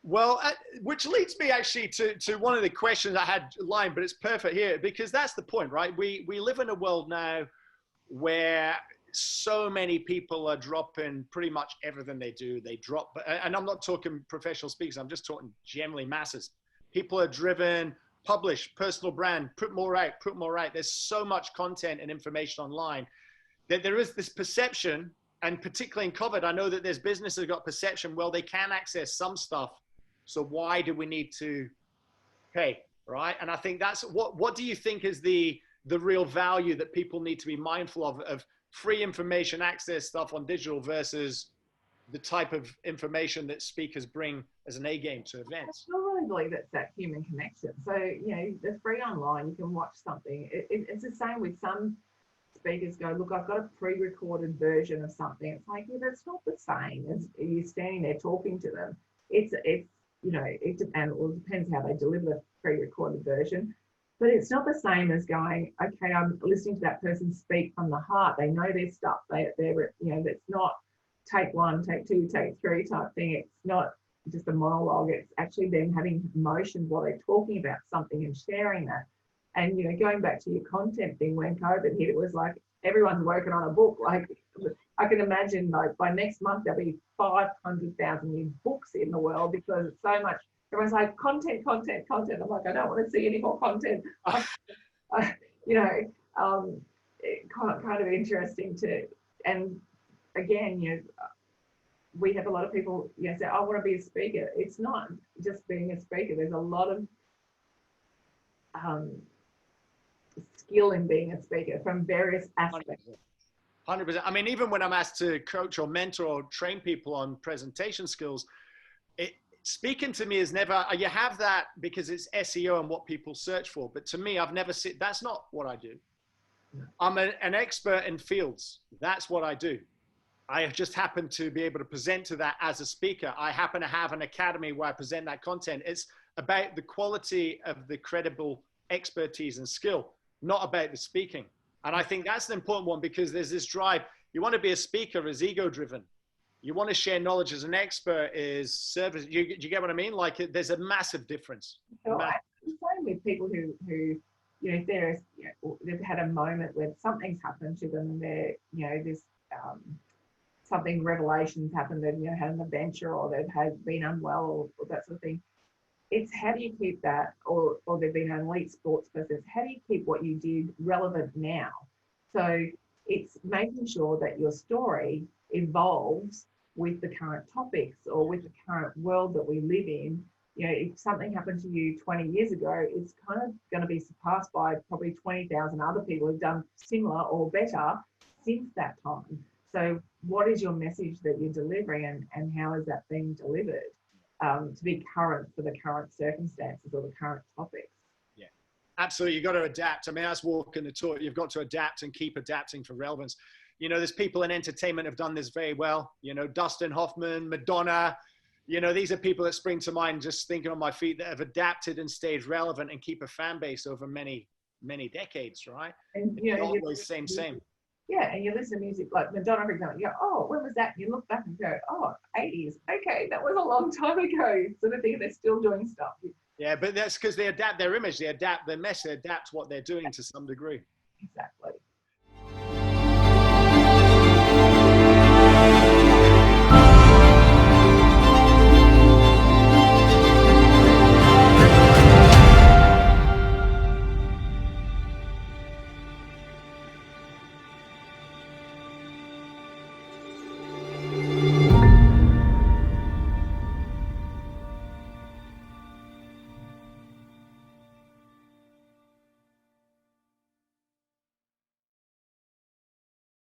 Well, which leads me actually to one of the questions I had lined, but it's perfect here because that's the point, right? We live in a world now where so many people are dropping pretty much everything they do. They drop, and I'm not talking professional speakers. I'm just talking generally masses. People are driven, publish, personal brand, put more out, put more out. There's so much content and information online that there is this perception, and particularly in COVID, I know that there's businesses that got perception, well, they can access some stuff. So why do we need to pay, right? And I think that's what do you think is the real value that people need to be mindful of free information access stuff on digital versus the type of information that speakers bring as an A game to events? I really believe it's that human connection. So, you know, the free online, you can watch something. It's the same with some speakers go, look, I've got a pre-recorded version of something. It's like, yeah, that's not the same as you standing there talking to them. It's you know, it depends how they deliver the pre-recorded version, but it's not the same as going, okay, I'm listening to that person speak from the heart. They know their stuff. They're you know, it's not take one, take two, take three type thing. It's not just a monologue. It's actually them having emotions while they're talking about something and sharing that. And, you know, going back to your content thing, when COVID hit, it was like everyone's working on a book. Like, I can imagine, like, by next month, there'll be 500,000 new books in the world because it's so much. Everyone's like, content. I'm like, I don't want to see any more content. You know, kind of interesting to, and again, you know, we have a lot of people, you know, say, I want to be a speaker. It's not just being a speaker. There's a lot of skill in being a speaker from various aspects. 100%. I mean, even when I'm asked to coach or mentor or train people on presentation skills, speaking to me is never, you have that because it's SEO and what people search for. But to me, I've never seen, that's not what I do. No. I'm an expert in fields. That's what I do. I just happen to be able to present to that as a speaker. I happen to have an academy where I present that content. It's about the quality of the credible expertise and skill, not about the speaking. And I think that's an important one because there's this drive. You want to be a speaker is ego driven. You want to share knowledge as an expert is service. You get what I mean? Like there's a massive difference. So I'm the same with people who, you know, there's, you know, they've had a moment where something's happened to them and they're, you know, this, something, revelations happened, they've, you know, had an adventure or they've been unwell or that sort of thing. It's how do you keep that, or they've been an elite sports person, how do you keep what you did relevant now? So it's making sure that your story evolves with the current topics or with the current world that we live in. You know, if something happened to you 20 years ago, it's kind of going to be surpassed by probably 20,000 other people who've done similar or better since that time. So what is your message that you're delivering and how is that being delivered to be current for the current circumstances or the current topics? Yeah, absolutely. You've got to adapt. I mean, that's walking the talk. You've got to adapt and keep adapting for relevance. You know, there's people in entertainment have done this very well. You know, Dustin Hoffman, Madonna, you know, these are people that spring to mind just thinking on my feet that have adapted and stayed relevant and keep a fan base over many, many decades, right? And, you know, always same. Yeah, and you listen to music like Madonna, for example, you go, oh, when was that? You look back and go, oh, 80s. Okay, that was a long time ago. So the thing they're still doing stuff. Yeah, but that's because they adapt their image, they adapt their message, they adapt what they're doing to some degree. Exactly.